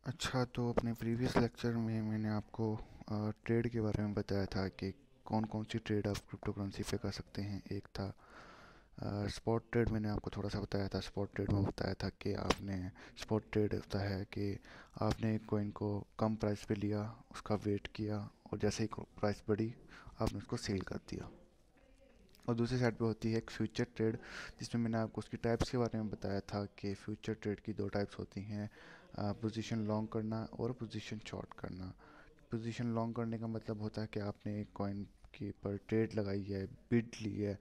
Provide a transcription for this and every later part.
अच्छा, तो अपने प्रीवियस लेक्चर में मैंने आपको ट्रेड के बारे में बताया था कि कौन कौन सी ट्रेड आप क्रिप्टो करेंसी पे कर सकते हैं। एक था स्पॉट ट्रेड, मैंने आपको थोड़ा सा बताया था। स्पॉट ट्रेड में बताया था कि आपने स्पॉट ट्रेड होता है कि आपने एक कॉइन को कम प्राइस पे लिया, उसका वेट किया और जैसे ही प्राइस बढ़ी आपने उसको सेल कर दिया। और दूसरी साइड पे होती है एक फ्यूचर ट्रेड, जिसमें मैंने आपको उसकी टाइप्स के बारे में बताया था कि फ्यूचर ट्रेड की दो टाइप्स होती हैं, पोजीशन लॉन्ग करना और पोजीशन शॉर्ट करना। पोजीशन लॉन्ग करने का मतलब होता है कि आपने एक कॉइन की पर ट्रेड लगाई है, बिड ली है,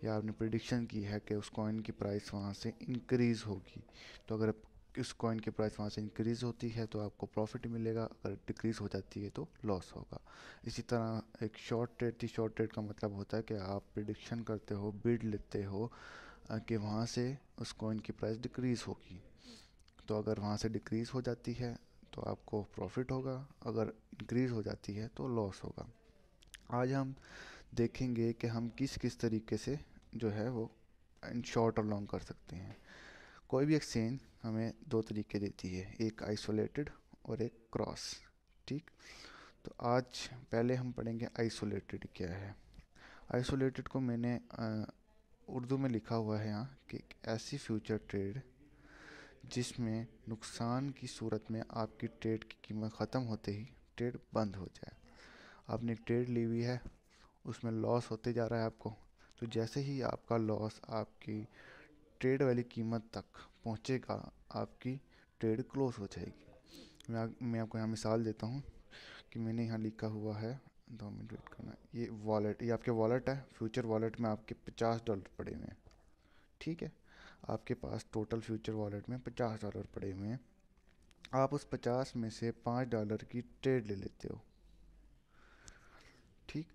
या आपने प्रिडिक्शन की है कि उस कॉइन की प्राइस वहाँ से इंक्रीज़ होगी। तो अगर इस कॉइन की प्राइस वहाँ से इंक्रीज़ होती है तो आपको प्रॉफिट मिलेगा, अगर डिक्रीज़ हो जाती है तो लॉस होगा। इसी तरह एक शॉर्ट ट्रेड थी। शॉर्ट ट्रेड का मतलब होता है कि आप प्रिडिक्शन करते हो, बिड लेते हो कि वहाँ से उस कॉइन की प्राइस डिक्रीज़ होगी। तो अगर वहाँ से डिक्रीज़ हो जाती है तो आपको प्रॉफिट होगा, अगर इंक्रीज़ हो जाती है तो लॉस होगा। आज हम देखेंगे कि हम किस किस तरीके से जो है वो इन शॉर्ट और लॉन्ग कर सकते हैं। कोई भी एक्सचेंज हमें दो तरीके देती है, एक आइसोलेटेड और एक क्रॉस। ठीक। तो आज पहले हम पढ़ेंगे आइसोलेटेड क्या है। आइसोलेटेड को मैंने उर्दू में लिखा हुआ है यहाँ कि एक ऐसी फ्यूचर ट्रेड जिसमें नुकसान की सूरत में आपकी ट्रेड की कीमत ख़त्म होते ही ट्रेड बंद हो जाए। आपने एक ट्रेड ली हुई है, उसमें लॉस होते जा रहा है आपको, तो जैसे ही आपका लॉस आपकी ट्रेड वाली कीमत तक पहुंचेगा आपकी ट्रेड क्लोज हो जाएगी। मैं आपको यहाँ मिसाल देता हूँ कि मैंने यहाँ लिखा हुआ है, 2 मिनट वेट करना। ये वॉलेट, ये आपके वॉलेट है। फ्यूचर वॉलेट में आपके $50 पड़े हुए हैं। ठीक है, आपके पास टोटल फ्यूचर वॉलेट में $50 पड़े हुए हैं। आप उस 50 में से $5 की ट्रेड ले लेते हो। ठीक।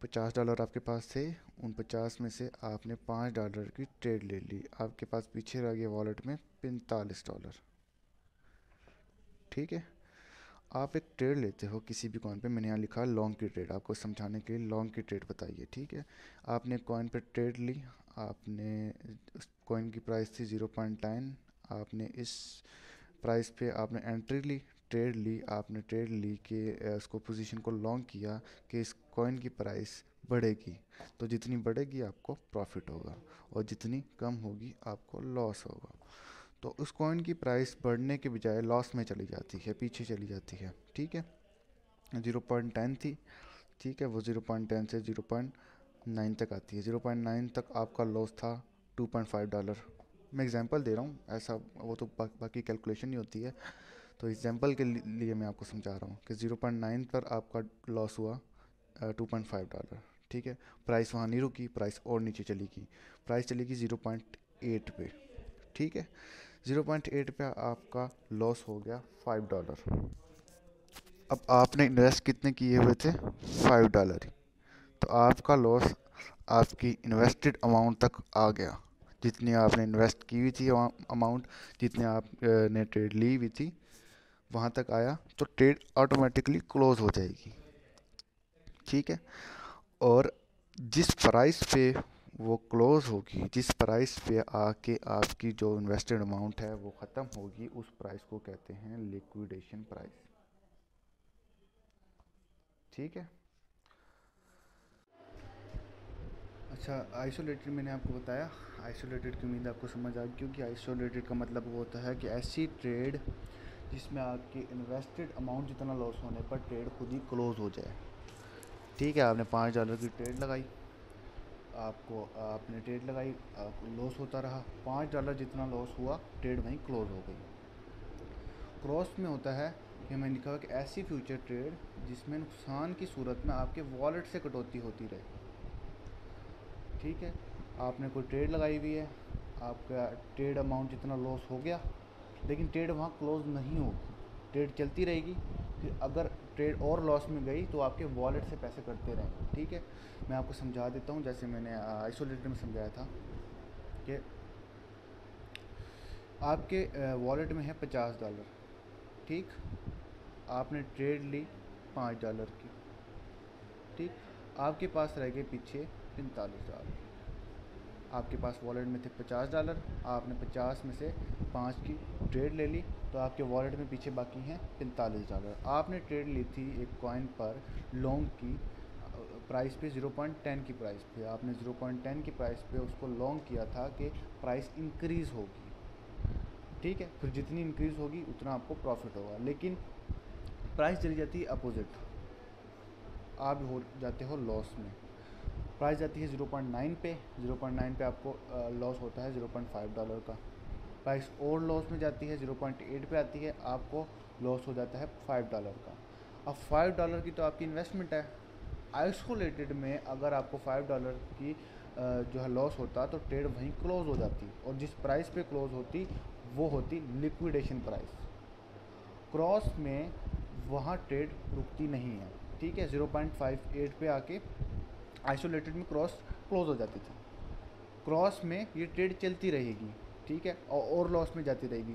$50 आपके पास थे, उन 50 में से आपने $5 की ट्रेड ले ली, आपके पास पीछे रह गया वॉलेट में $45। ठीक है। आप एक ट्रेड लेते हो किसी भी कॉइन पे, मैंने यहाँ लिखा लॉन्ग की ट्रेड, आपको समझाने के लिए लॉन्ग की ट्रेड बताइए। ठीक है। आपने कॉइन पे ट्रेड ली, आपने उस कॉइन की प्राइस थी 0.10, आपने इस प्राइस पे आपने एंट्री ली, ट्रेड ली, आपने ट्रेड ली कि उसको पोजीशन को लॉन्ग किया कि इस कॉइन की प्राइस बढ़ेगी, तो जितनी बढ़ेगी आपको प्रॉफिट होगा और जितनी कम होगी आपको लॉस होगा। तो उस कॉइन की प्राइस बढ़ने के बजाय लॉस में चली जाती है, पीछे चली जाती है। ठीक है। 0.10 थी, ठीक है, वो 0.10 से 0.9 तक आती है। 0.9 तक आपका लॉस था $2.5। मैं एग्जांपल दे रहा हूँ, ऐसा वो तो बाकी कैलकुलेशन नहीं होती है। तो एग्जांपल के लिए मैं आपको समझा रहा हूँ कि 0.9 पर आपका लॉस हुआ $2.5। ठीक है। प्राइस वहाँ नहीं रुकी, प्राइस और नीचे चली गई, प्राइस चली गई 0.8 पे। ठीक है। 0.8 पे आपका लॉस हो गया $5। अब आपने इन्वेस्ट कितने किए हुए थे? $5 ही। तो आपका लॉस आपकी इन्वेस्टेड अमाउंट तक आ गया। जितनी आपने इन्वेस्ट की हुई थी अमाउंट, जितने आप ने ट्रेड ली हुई थी, वहाँ तक आया, तो ट्रेड ऑटोमेटिकली क्लोज हो जाएगी। ठीक है। और जिस प्राइस पे वो क्लोज होगी, जिस प्राइस पे आके आपकी जो इन्वेस्टेड अमाउंट है वो ख़त्म होगी, उस प्राइस को कहते हैं लिक्विडेशन प्राइस। ठीक है। अच्छा, आइसोलेटेड मैंने आपको बताया। आइसोलेटेड की उम्मीद आपको समझ आ गई, क्योंकि आइसोलेटेड का मतलब वो होता है कि ऐसी ट्रेड जिसमें आपकी इन्वेस्टेड अमाउंट जितना लॉस होने पर ट्रेड खुद ही क्लोज हो जाए। ठीक है। आपने $5 की ट्रेड लगाई, आपने ट्रेड लगाई, आपको लॉस होता रहा, $5 जितना लॉस हुआ, ट्रेड वहीं क्लोज हो गई। क्रॉस में होता है कि मैंने लिखा हुआ कि ऐसी फ्यूचर ट्रेड जिसमें नुकसान की सूरत में आपके वॉलेट से कटौती होती रहे। ठीक है। आपने कोई ट्रेड लगाई हुई है, आपका ट्रेड अमाउंट जितना लॉस हो गया, लेकिन ट्रेड वहाँ क्लोज नहीं होगी, ट्रेड चलती रहेगी। फिर अगर ट्रेड और लॉस में गई तो आपके वॉलेट से पैसे कटते रहेंगे। ठीक है। मैं आपको समझा देता हूँ, जैसे मैंने आइसोलेटेड में समझाया था कि आपके वॉलेट में है $50। ठीक। आपने ट्रेड ली $5 की। ठीक। आपके पास रह गए पीछे $45। आपके पास वॉलेट में थे $50, आपने 50 में से 5 की ट्रेड ले ली, तो आपके वॉलेट में पीछे बाकी हैं $45। आपने ट्रेड ली थी एक कॉइन पर लॉन्ग की प्राइस पे 0.10 की प्राइस पे, आपने 0.10 की प्राइस पे उसको लॉन्ग किया था कि प्राइस इंक्रीज़ होगी, ठीक है। फिर जितनी इंक्रीज़ होगी उतना आपको प्रॉफिट होगा, लेकिन प्राइस चली जाती है अपोजिट, आप हो जाते हो लॉस में। प्राइस जाती है 0.9 पे, 0.9 पे आपको लॉस होता है $0.5 का। प्राइस और लॉस में जाती है 0.8 पे आती है, आपको लॉस हो जाता है $5 का। अब $5 की तो आपकी इन्वेस्टमेंट है। आइसोलेटेड में अगर आपको $5 की जो है लॉस होता तो ट्रेड वहीं क्लोज हो जाती, और जिस प्राइस पे क्लोज होती वो होती लिक्विडेशन प्राइस। क्रॉस में वहाँ ट्रेड रुकती नहीं है, ठीक है। 0.58 पे आके आइसोलेटेड में क्रॉस क्लोज हो जाती थी। क्रॉस में ये ट्रेड चलती रहेगी, ठीक है, और लॉस में जाती रहेगी।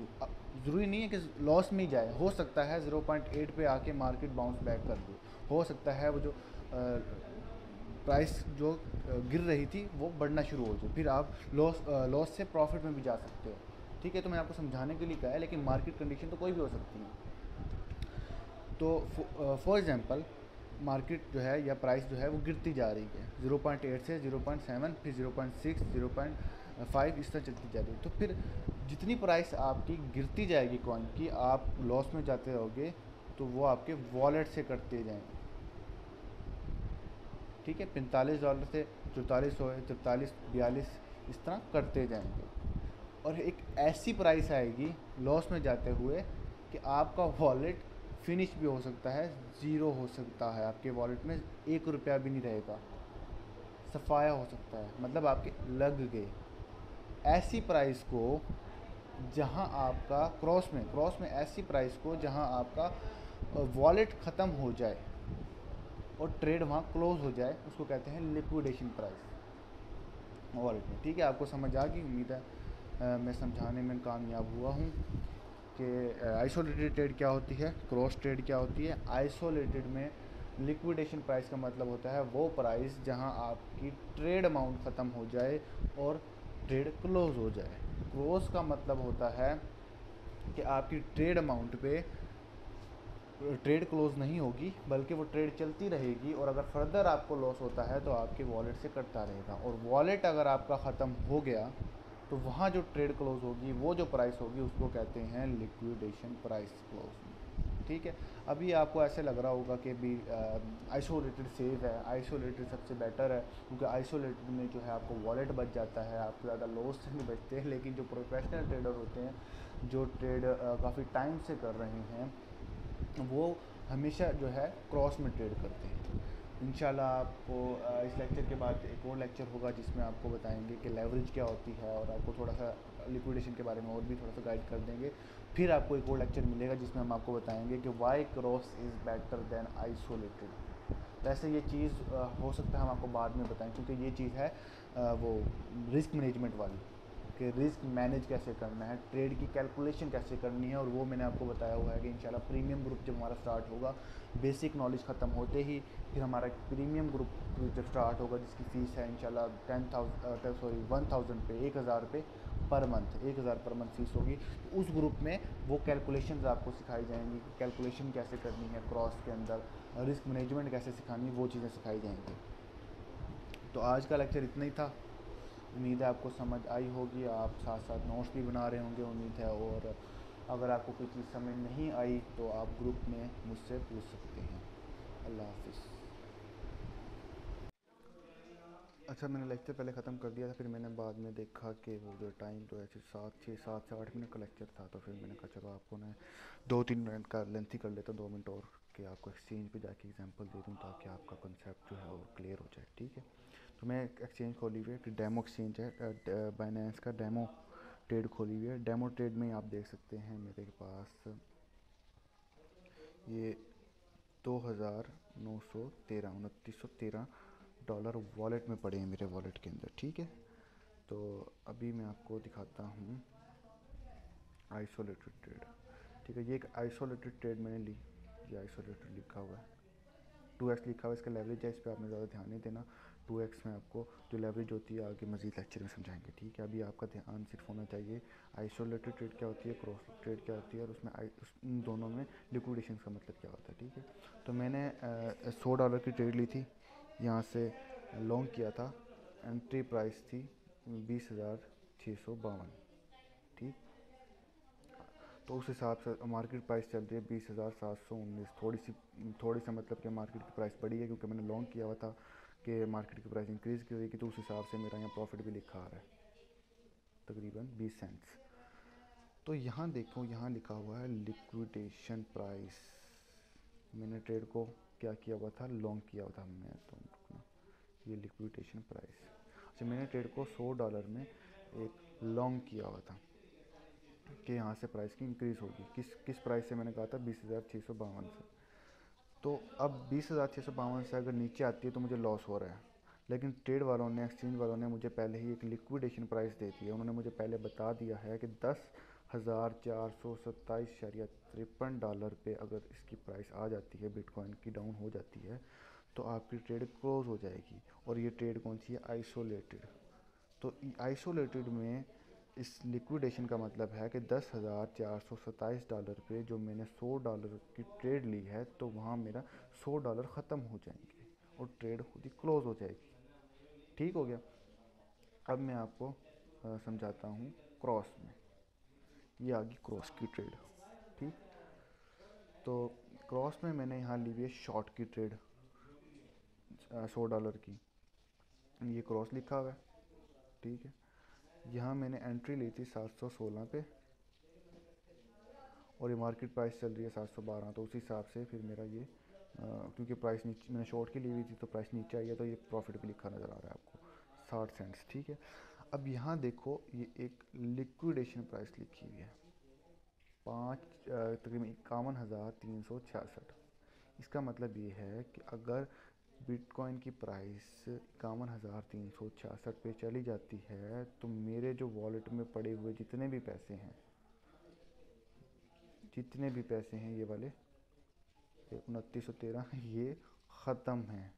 ज़रूरी नहीं है कि लॉस में ही जाए, हो सकता है 0.8 पे आके मार्केट बाउंस बैक कर दे, हो सकता है वो जो प्राइस जो गिर रही थी वो बढ़ना शुरू हो जाए, फिर आप लॉस से प्रॉफिट में भी जा सकते हो, ठीक है। तो मैं आपको समझाने के लिए कहा है, लेकिन मार्केट कंडीशन तो कोई भी हो सकती है। तो फॉर एग्ज़ाम्पल मार्केट जो है या प्राइस जो है वो गिरती जा रही है 0.8 से 0.7, फिर 0.6, 0.5, इस तरह चलती जा रही है। तो फिर जितनी प्राइस आपकी गिरती जाएगी कॉइन की, आप लॉस में जाते रहोगे, तो वो आपके वॉलेट से कटते जाएंगे, ठीक है। $45 से 44 हो, 43, 42, इस तरह करते जाएंगे। और एक ऐसी प्राइस आएगी लॉस में जाते हुए कि आपका वॉलेट फिनिश भी हो सकता है, ज़ीरो हो सकता है, आपके वॉलेट में $1 भी नहीं रहेगा, सफाया हो सकता है, मतलब आपके लग गए। ऐसी प्राइस को जहां आपका क्रॉस में ऐसी प्राइस को जहां आपका वॉलेट ख़त्म हो जाए और ट्रेड वहाँ क्लोज हो जाए, उसको कहते हैं लिक्विडेशन प्राइस वॉलेट में, ठीक है। आपको समझ आ गई, उम्मीद है मैं समझाने में कामयाब हुआ हूँ कि आइसोलेटेड ट्रेड क्या होती है, क्रॉस ट्रेड क्या होती है। आइसोलेटेड में लिक्विडेशन प्राइस का मतलब होता है वो प्राइस जहां आपकी ट्रेड अमाउंट ख़त्म हो जाए और ट्रेड क्लोज हो जाए। क्रॉस का मतलब होता है कि आपकी ट्रेड अमाउंट पे ट्रेड क्लोज नहीं होगी, बल्कि वो ट्रेड चलती रहेगी, और अगर फर्दर आपको लॉस होता है तो आपके वॉलेट से कटता रहेगा। और वॉलेट अगर आपका ख़त्म हो गया तो वहाँ जो ट्रेड क्लोज होगी, वो जो प्राइस होगी, उसको कहते हैं लिक्विडेशन प्राइस क्लोज, ठीक है। अभी आपको ऐसे लग रहा होगा कि भी आइसोलेटेड सेफ है, आइसोलेटेड सबसे बेटर है, क्योंकि आइसोलेटेड में जो है आपको वॉलेट बच जाता है, आप ज़्यादा लॉस से नहीं बचते। लेकिन जो प्रोफेशनल ट्रेडर होते हैं, जो ट्रेड काफ़ी टाइम से कर रहे हैं, वो हमेशा जो है क्रॉस में ट्रेड करते हैं। इंशाल्लाह आपको इस लेक्चर के बाद एक और लेक्चर होगा जिसमें आपको बताएंगे कि लेवरेज क्या होती है, और आपको थोड़ा सा लिक्विडेशन के बारे में और भी थोड़ा सा गाइड कर देंगे। फिर आपको एक और लेक्चर मिलेगा जिसमें हम आपको बताएंगे कि why cross is better than isolated. वैसे ये चीज़ हो सकता है हम आपको बाद में बताएं, क्योंकि ये चीज़ है वो रिस्क मैनेजमेंट वाली, कि रिस्क मैनेज कैसे करना है, ट्रेड की कैलकुलेशन कैसे करनी है, और वो मैंने आपको बताया हुआ है कि इंशाल्लाह प्रीमियम ग्रुप जब हमारा स्टार्ट होगा, बेसिक नॉलेज ख़त्म होते ही फिर हमारा प्रीमियम ग्रुप जब स्टार्ट होगा, जिसकी फ़ीस है इंशाल्लाह 1,000 पे, 1,000 रुपये per month, 1,000 per month fees होगी। तो उस ग्रुप में वो कैलकुलेशंस आपको सिखाई जाएंगी कि कैलकुलेशन कैसे करनी है क्रॉस के अंदर, रिस्क मैनेजमेंट कैसे सिखानी है, वो चीज़ें सिखाई जाएंगी। तो आज का लेक्चर इतना ही था, उम्मीद है आपको समझ आई होगी, आप साथ साथ नोट्स भी बना रहे होंगे उम्मीद है। और अगर आपको कोई चीज़ समझ नहीं आई तो आप ग्रुप में मुझसे पूछ सकते हैं। अल्लाह हाफिज़। अच्छा, मैंने लेक्चर पहले ख़त्म कर दिया था, फिर मैंने बाद में देखा कि वो जो टाइम तो ऐसे 7 से 8 मिनट का लेक्चर था, तो फिर मैंने कहा चलो आपको मैं 2-3 मिनट का लेंथ ही कर लेता हूँ, 2 मिनट और, कि आपको एक्सचेंज पे जाके एग्जांपल दे दूँ ताकि आपका कंसेप्ट जो है वो क्लियर हो जाए, ठीक है। तो मैं एक्सचेंज खोली हुई है कि डेमो एक्सचेंज है, बाइनेंस का डेमो ट्रेड खोली हुई है। डेमो ट्रेड में आप देख सकते हैं मेरे पास ये 2,913 $2913 वॉलेट में पड़े हैं, मेरे वॉलेट के अंदर, ठीक है। तो अभी मैं आपको दिखाता हूँ आइसोलेटेड ट्रेड, ठीक है। ये एक आइसोलेटेड ट्रेड मैंने ली, ये आइसोलेटेड लिखा हुआ है, 2x लिखा हुआ है, इसका लेवरेज है, इस पर आपने ज़्यादा ध्यान नहीं देना। 2x में आपको जो लेवरेज होती है आगे मज़ीद लेक्चर में समझाएंगे, ठीक है। अभी आपका ध्यान सिर्फ होना चाहिए आइसोलेटेड ट्रेड क्या होती है, क्रॉस ट्रेड क्या होती है, और उसमें उन दोनों में लिक्विडेशन का मतलब क्या होता है, ठीक है। तो मैंने $100 की ट्रेड ली थी, यहाँ से लॉन्ग किया था, एंट्री प्राइस थी 20,652, ठीक। तो उस हिसाब से मार्केट प्राइस चल रही है 20,719, थोड़ी सी मतलब कि मार्केट की प्राइस बढ़ी है क्योंकि मैंने लॉन्ग किया हुआ था कि मार्केट की प्राइस इंक्रीज़ की हुई, तो उस हिसाब से मेरा यहाँ प्रॉफिट भी लिखा आ रहा है तकरीबन 20 सेंट्स। तो यहाँ देखो, यहाँ लिखा हुआ है लिक्विडेशन प्राइस। मैंने ट्रेड को क्या किया हुआ था, लॉन्ग किया हुआ था मैं, तो ये लिक्विडेशन प्राइस। अच्छा, मैंने ट्रेड को $100 में एक लॉन्ग किया हुआ था कि यहाँ से प्राइस की इंक्रीज़ होगी। किस प्राइस से मैंने कहा था, 20,652 से। तो अब 20,652 से अगर नीचे आती है तो मुझे लॉस हो रहा है, लेकिन ट्रेड वालों ने, एक्सचेंज वालों ने मुझे पहले ही एक लिक्विडेशन प्राइस दे दी है। उन्होंने मुझे पहले बता दिया है कि $10,427.53 पे अगर इसकी प्राइस आ जाती है, बिटकॉइन की डाउन हो जाती है, तो आपकी ट्रेड क्लोज हो जाएगी। और ये ट्रेड कौन सी है, आइसोलेटेड। तो आइसोलेटेड में इस लिक्विडेशन का मतलब है कि $10,427 पे जो मैंने $100 की ट्रेड ली है, तो वहाँ मेरा $100 ख़त्म हो जाएंगे और ट्रेड खुद ही क्लोज हो जाएगी, ठीक हो गया। अब मैं आपको समझाता हूँ क्रॉस में। ये आ गई क्रॉस की ट्रेड, ठीक। तो क्रॉस में मैंने यहाँ ली हुई है शॉर्ट की ट्रेड $100 की, ये क्रॉस लिखा हुआ है, ठीक है। यहाँ मैंने एंट्री ली थी 716 पे, और ये मार्केट प्राइस चल रही है 712, तो उसी हिसाब से फिर मेरा ये क्योंकि प्राइस नीचे, मैंने शॉर्ट की ली हुई थी तो प्राइस नीचे आई है, तो ये प्रॉफिट भी लिखा नज़र आ रहा है आपको 60 सेंट्स, ठीक है। अब यहाँ देखो, ये एक लिक्विडेशन प्राइस लिखी हुई है तकरीबन 51,366। इसका मतलब ये है कि अगर बिटकॉइन की प्राइस 51,366 पे चली जाती है, तो मेरे जो वॉलेट में पड़े हुए जितने भी पैसे हैं ये वाले 2913, ये ख़त्म हैं,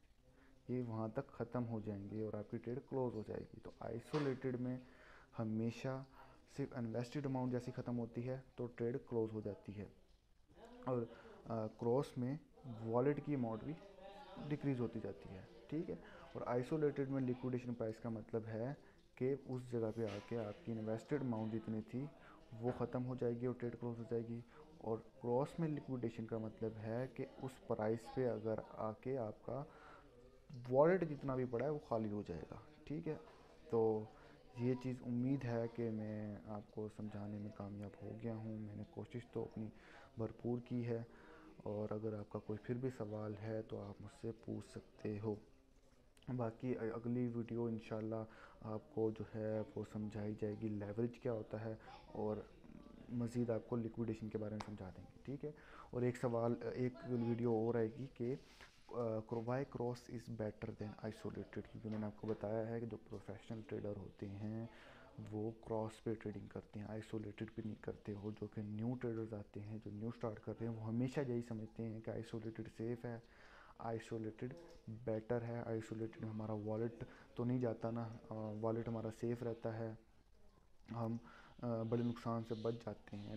ये वहाँ तक ख़त्म हो जाएंगे और आपकी ट्रेड क्लोज हो जाएगी। तो आइसोलेटेड में हमेशा सिर्फ इन्वेस्टेड अमाउंट जैसी ख़त्म होती है तो ट्रेड क्लोज हो जाती है, और क्रॉस में वॉलेट की अमाउंट भी डिक्रीज़ होती जाती है, ठीक है। और आइसोलेटेड में लिक्विडेशन प्राइस का मतलब है कि उस जगह पे आके आपकी इन्वेस्टेड अमाउंट जितनी थी वो ख़त्म हो जाएगी और ट्रेड क्लोज हो जाएगी। और क्रॉस में लिक्विडेशन का मतलब है कि उस प्राइस पे अगर आके आपका वॉलेट जितना भी पड़ा है वो खाली हो जाएगा, ठीक है। तो ये चीज़ उम्मीद है कि मैं आपको समझाने में कामयाब हो गया हूँ। मैंने कोशिश तो अपनी भरपूर की है, और अगर आपका कोई फिर भी सवाल है तो आप मुझसे पूछ सकते हो। बाकी अगली वीडियो इंशाल्लाह आपको जो है वो समझाई जाएगी लेवरेज क्या होता है, और मज़ीद आपको लिक्विडेशन के बारे में समझा देंगे, ठीक है। और एक वीडियो और आएगी कि why cross is better than isolated, क्योंकि मैंने आपको बताया है कि जो प्रोफेशनल ट्रेडर होते हैं वो क्रॉस पे ट्रेडिंग करते हैं, आइसोलेटेड पे नहीं करते हो। जो कि न्यू ट्रेडर्स आते हैं, जो न्यू स्टार्ट कर रहे हैं, वो हमेशा यही समझते हैं कि आइसोलेटेड सेफ़ है, आइसोलेटेड बेटर है, आइसोलेटेड में हमारा वॉलेट तो नहीं जाता ना, वॉलेट हमारा सेफ़ रहता है, हम बड़े नुकसान से बच जाते हैं।